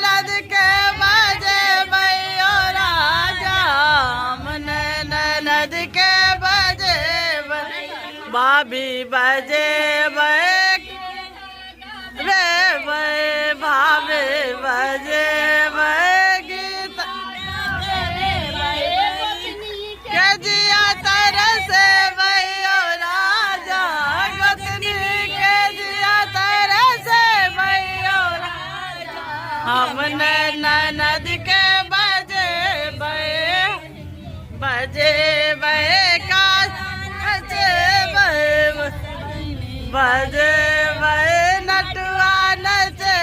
ननद के बजे भैया राजा हमने ननद के बजे भाभी बजे रे भाभी बजे गीत के जिया तरसे भैया राजा गोतनी के जिया तरसे भैया हमने ननद के बजे का बजे नटुआ नचे